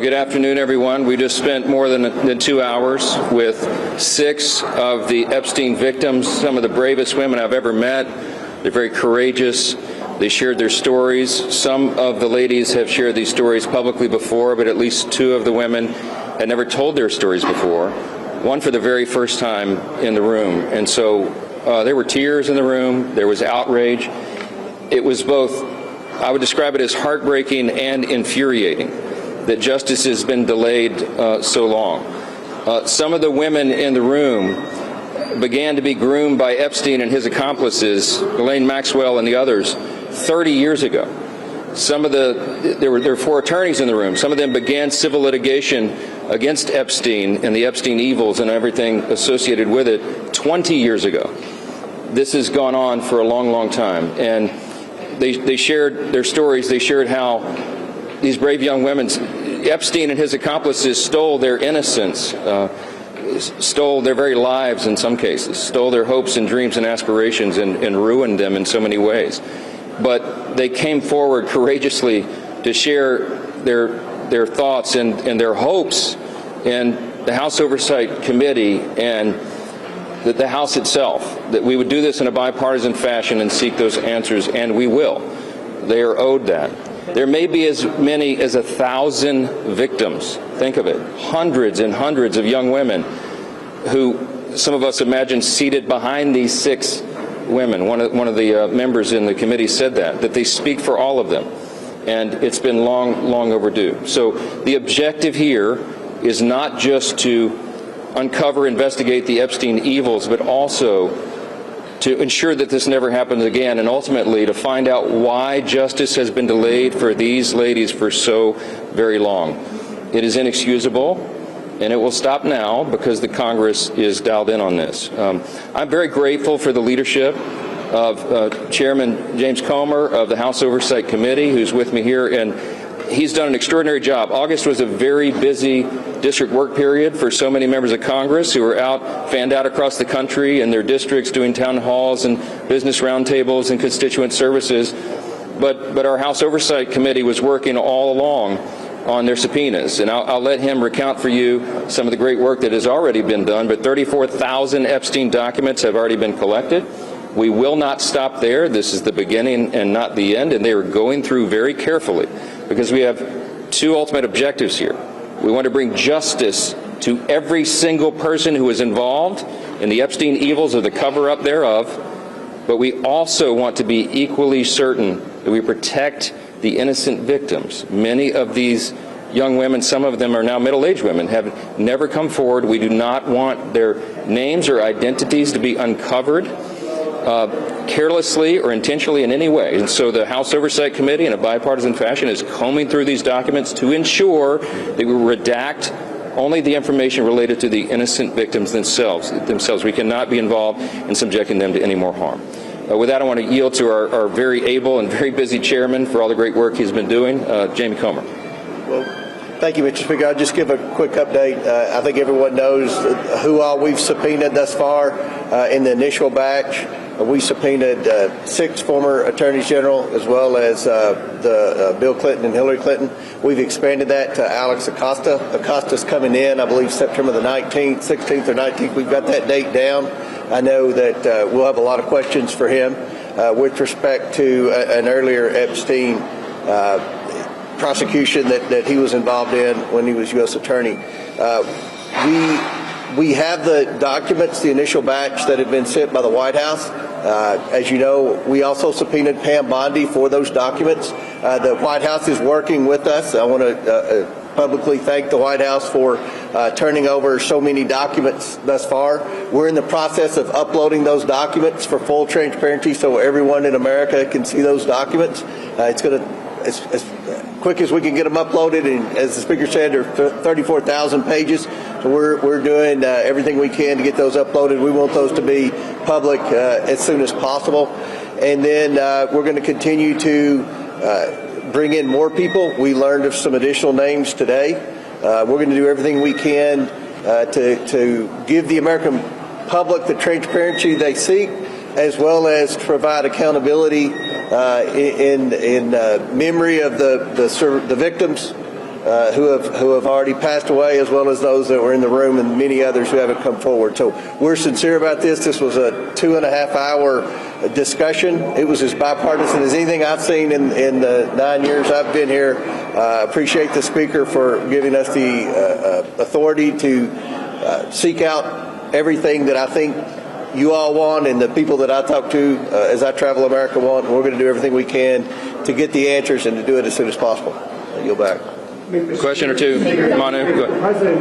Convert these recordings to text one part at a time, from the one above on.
Good afternoon, everyone. We just spent more than 2 hours with 6 of the Epstein victims, some of the bravest women I've ever met. They're very courageous. They shared their stories. Some of the ladies have shared these stories publicly before, but at least 2 of the women had never told their stories before, one for the very first time in the room. And so there were tears in the room. There was outrage. It was both, I would describe it as heartbreaking and infuriating that justice has been delayed so long. Some of the women in the room began to be groomed by Epstein and his accomplices, Ghislaine Maxwell and the others, 30 years ago. There were 4 attorneys in the room. Some of them began civil litigation against Epstein and the Epstein evils and everything associated with it 20 years ago. This has gone on for a long, long time. And they shared their stories. They shared how these brave young women, Epstein and his accomplices, stole their innocence, stole their very lives in some cases, stole their hopes and dreams and aspirations and ruined them in so many ways. But they came forward courageously to share their thoughts and their hopes in the House Oversight Committee and the House itself, that we would do this in a bipartisan fashion and seek those answers, and we will. They are owed that. There may be as many as 1,000 victims. Think of it. Hundreds and hundreds of young women who some of us imagine seated behind these 6 women. One of the members in the committee said that they speak for all of them. And it's been long, long overdue. So the objective here is not just to uncover, investigate the Epstein evils, but also to ensure that this never happens again, and ultimately to find out why justice has been delayed for these ladies for so very long. It is inexcusable, and it will stop now because the Congress is dialed in on this. I'm very grateful for the leadership of Chairman James Comer of the House Oversight Committee, who's with me here, and he's done an extraordinary job. August was a very busy district work period for so many members of Congress who were fanned out across the country in their districts doing town halls and business roundtables and constituent services. But our House Oversight Committee was working all along on their subpoenas. And I'll let him recount for you some of the great work that has already been done. But 34,000 Epstein documents have already been collected. We will not stop there. This is the beginning and not the end. And they are going through very carefully because we have 2 ultimate objectives here. We want to bring justice to every single person who is involved in the Epstein evils or the cover-up thereof, but we also want to be equally certain that we protect the innocent victims. Many of these young women, some of them are now middle-aged women, have never come forward. We do not want their names or identities to be uncovered carelessly or intentionally in any way. And so the House Oversight Committee, in a bipartisan fashion, is combing through these documents to ensure that we redact only the information related to the innocent victims themselves. We cannot be involved in subjecting them to any more harm. With that, I want to yield to our very able and very busy chairman for all the great work he's been doing, Jamie Comer. Well, thank you, Mr. Speaker. I'll just give a quick update. I think everyone knows who all we've subpoenaed thus far in the initial batch. We subpoenaed 6 former attorneys general, as well as Bill Clinton and Hillary Clinton. We've expanded that to Alex Acosta. Acosta's coming in, I believe, September the 19th, 16th or 19th. We've got that date down. I know that we'll have a lot of questions for him with respect to an earlier Epstein prosecution that he was involved in when he was U.S. Attorney. We have the documents, the initial batch that had been sent by the White House. As you know, we also subpoenaed Pam Bondi for those documents. The White House is working with us. I want to publicly thank the White House for turning over so many documents thus far. We're in the process of uploading those documents for full transparency so everyone in America can see those documents. It's going to as quick as we can get them uploaded, and as the Speaker said, there are 34,000 pages. So we're doing everything we can to get those uploaded. We want those to be public as soon as possible. And then we're going to continue to bring in more people. We learned of some additional names today. We're going to do everything we can to give the American public the transparency they seek, as well as provide accountability in memory of the victims who have already passed away, as well as those that were in the room and many others who haven't come forward. So we're sincere about this. This was a 2.5-hour discussion. It was as bipartisan as anything I've seen in the 9 years I've been here. Appreciate the Speaker for giving us the authority to seek out everything that I think you all want and the people that I talk to as I travel America want. And we're going to do everything we can to get the answers and to do it as soon as possible. I yield back. Question or two, Manu? Go ahead. The President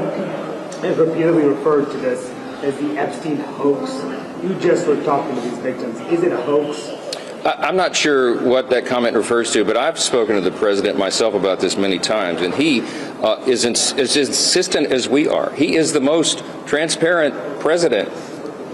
has repeatedly referred to this as the Epstein hoax. You just were talking to these victims. Is it a hoax? I'm not sure what that comment refers to, but I've spoken to the President myself about this many times, and he is as insistent as we are. He is the most transparent president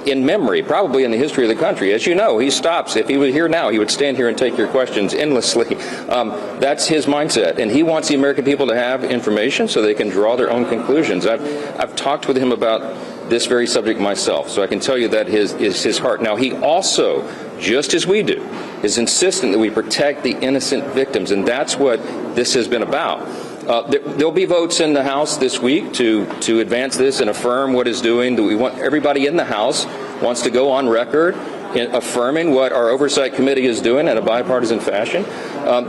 in memory, probably in the history of the country. As you know, he stops. If he were here now, he would stand here and take your questions endlessly. That's his mindset, and he wants the American people to have information so they can draw their own conclusions. I've talked with him about this very subject myself, so I can tell you that is his heart. Now, he also, just as we do, is insistent that we protect the innocent victims, and that's what this has been about. There'll be votes in the House this week to advance this and affirm what it's doing. We want everybody in the House wants to go on record in affirming what our Oversight Committee is doing in a bipartisan fashion.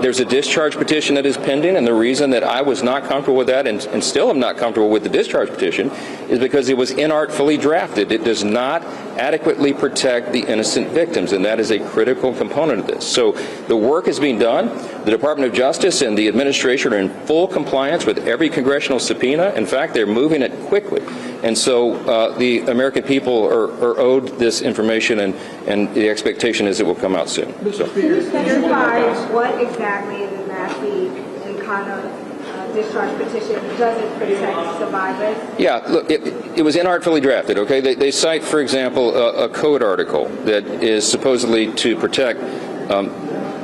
There's a discharge petition that is pending, and the reason that I was not comfortable with that and still am not comfortable with the discharge petition is because it was inartfully drafted. It does not adequately protect the innocent victims, and that is a critical component of this. So the work is being done. The Department of Justice and the administration are in full compliance with every congressional subpoena. In fact, they're moving it quickly. And so the American people are owed this information, and the expectation is it will come out soon. So. Can you specify what exactly in the NAFI and kind of discharge petition doesn't protect survivors? Yeah, look, it was inartfully drafted, okay? They cite, for example, a code article that is supposedly to protect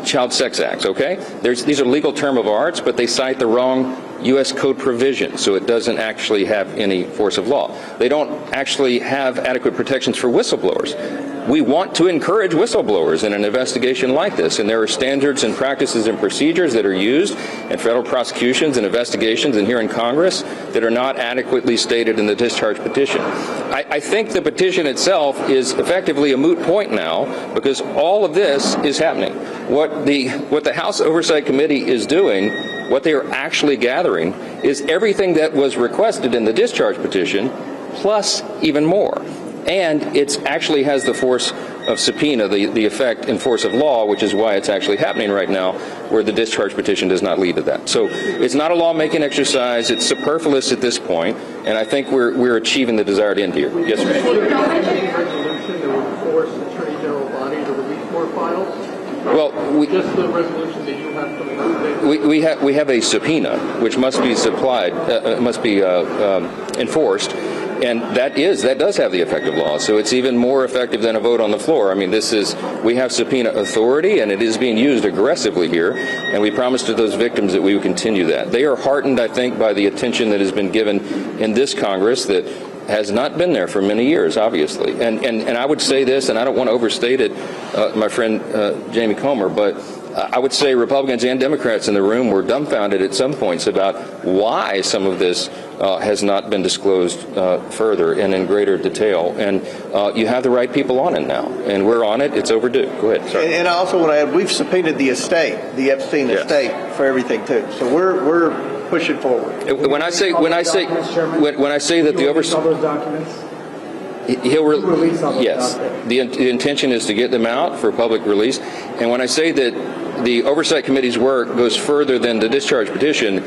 child sex acts, okay? These are legal term of arts, but they cite the wrong U.S. Code provision, so it doesn't actually have any force of law. They don't actually have adequate protections for whistleblowers. We want to encourage whistleblowers in an investigation like this, and there are standards and practices and procedures that are used in federal prosecutions and investigations and here in Congress that are not adequately stated in the discharge petition. I think the petition itself is effectively a moot point now because all of this is happening. What the House Oversight Committee is doing, what they are actually gathering, is everything that was requested in the discharge petition, plus even more. And it actually has the force of subpoena, the effect and force of law, which is why it's actually happening right now, where the discharge petition does not lead to that. So it's not a lawmaking exercise. It's superfluous at this point, and I think we're achieving the desired end here. Yes, sir. Resolution that would force the Attorney General body to release more files? Well, just the resolution that you have coming up. we have a subpoena which must be supplied, must be enforced. And that does have the effect of law, so it's even more effective than a vote on the floor. I mean, we have subpoena authority, and it is being used aggressively here, and we promised to those victims that we would continue that. They are heartened, I think, by the attention that has been given in this Congress that has not been there for many years, obviously. And I would say this, and I don't want to overstate it, my friend Jamie Comer, but I would say Republicans and Democrats in the room were dumbfounded at some points about why some of this has not been disclosed further and in greater detail. And you have the right people on it now, and we're on it. It's overdue. Go ahead. Sorry. And I also want to add, we've subpoenaed the estate, the Epstein estate, for everything too. So we're pushing forward. When I say that the oversight, all those documents. He'll release them. Yes, the intention is to get them out for public release. And when I say that the Oversight Committee's work goes further than the discharge petition,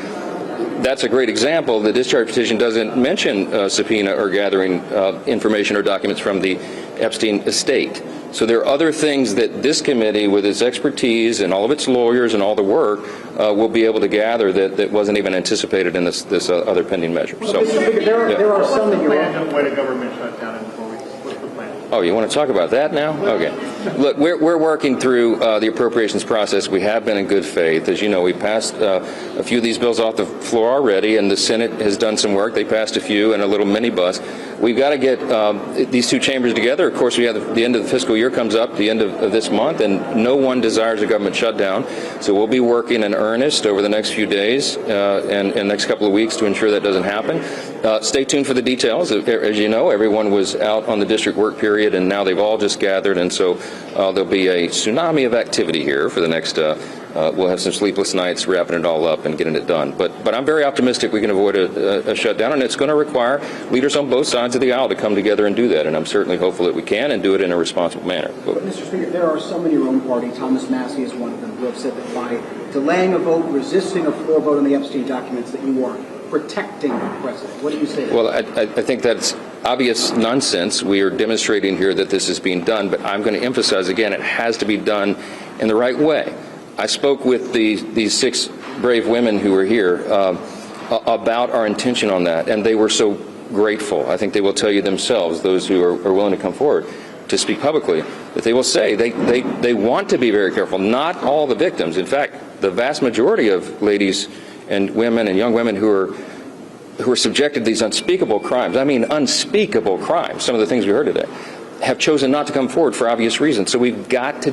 that's a great example. The discharge petition doesn't mention subpoena or gathering information or documents from the Epstein estate. So there are other things that this committee, with its expertise and all of its lawyers and all the work, will be able to gather that wasn't even anticipated in this other pending measure. So there are some that you Plan to wait a government shutdown and what's the plan? Oh, you want to talk about that now? Okay. Look, we're working through the appropriations process. We have been in good faith. As you know, we passed a few of these bills off the floor already, and the Senate has done some work. They passed a few and a little minibus. we've got to get these two chambers together. Of course, we have the end of the fiscal year comes up, the end of this month, and no one desires a government shutdown. So we'll be working in earnest over the next few days and next couple of weeks to ensure that doesn't happen. Stay tuned for the details. As you know, everyone was out on the district work period, and now they've all just gathered, and so there'll be a tsunami of activity here for the next. We'll have some sleepless nights wrapping it all up and getting it done. But I'm very optimistic we can avoid a shutdown, and it's going to require leaders on both sides of the aisle to come together and do that. And I'm certainly hopeful that we can and do it in a responsible manner. But Mr. Speaker, there are some in your own party, Thomas Massey is one of them, who have said that by delaying a vote, resisting a floor vote on the Epstein documents, that you are protecting the president. What do you say to that? Well, I think that's obvious nonsense. We are demonstrating here that this is being done, but I'm going to emphasize again, it has to be done in the right way. I spoke with these 6 brave women who were here about our intention on that, and they were so grateful. I think they will tell you themselves, those who are willing to come forward to speak publicly, that they will say they want to be very careful. Not all the victims. In fact, the vast majority of ladies and women and young women who are subjected to these unspeakable crimes, I mean unspeakable crimes, some of the things we heard today, have chosen not to come forward for obvious reasons. So we have to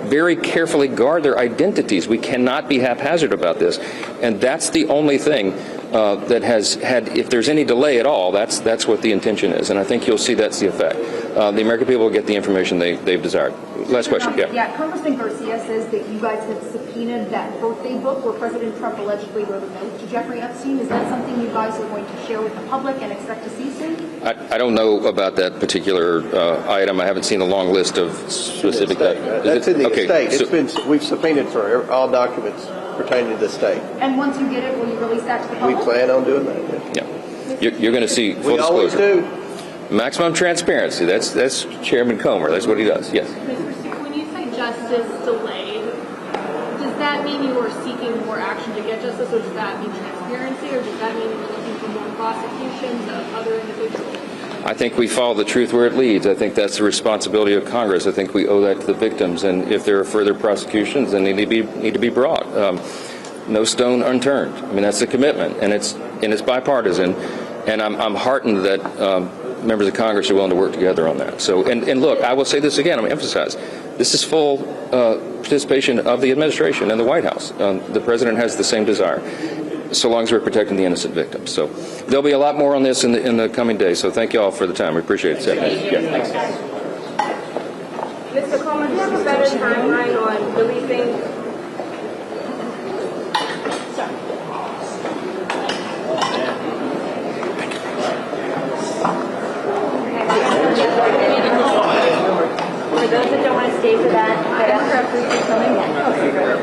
very carefully guard their identities. We cannot be haphazard about this. And that's the only thing that has had, if there's any delay at all, that's what the intention is. And I think you'll see that's the effect. The American people will get the information they've desired. Last question, yeah. Yeah, Congressman Garcia says that you guys had subpoenaed that birthday book where President Trump allegedly wrote a note to Jeffrey Epstein. Is that something you guys are going to share with the public and expect to see soon? I don't know about that particular item. I haven't seen a long list of specific. That's in the okay, estate. We've subpoenaed for all documents pertaining to the state. And once you get it, will you release that to the public? We plan on doing that. Yeah. You're going to see full We always disclosure. do. Maximum transparency. That's Chairman Comer. That's what he does. Yes. Mr. Speaker, when you say justice delayed, does that mean you are seeking more action to get justice, or does that mean transparency, or does that mean you're looking for more prosecutions of other individuals? I think we follow the truth where it leads. I think that's the responsibility of Congress. I think we owe that to the victims. And if there are further prosecutions, then they need to be brought. No stone unturned. I mean, that's the commitment, and it's bipartisan. And I'm heartened that members of Congress are willing to work together on that. So, and look, I will say this again. I'm going to emphasize this is full participation of the administration and the White House. The president has the same desire, so long as we're protecting the innocent victims. So there'll be a lot more on this in the coming days. So thank you all for the time. We appreciate it. Yeah, thanks. Mr. Coleman, do you have a better timeline on releasing? For those that don't want to stay for that, I ask for a brief coming in. Okay, great.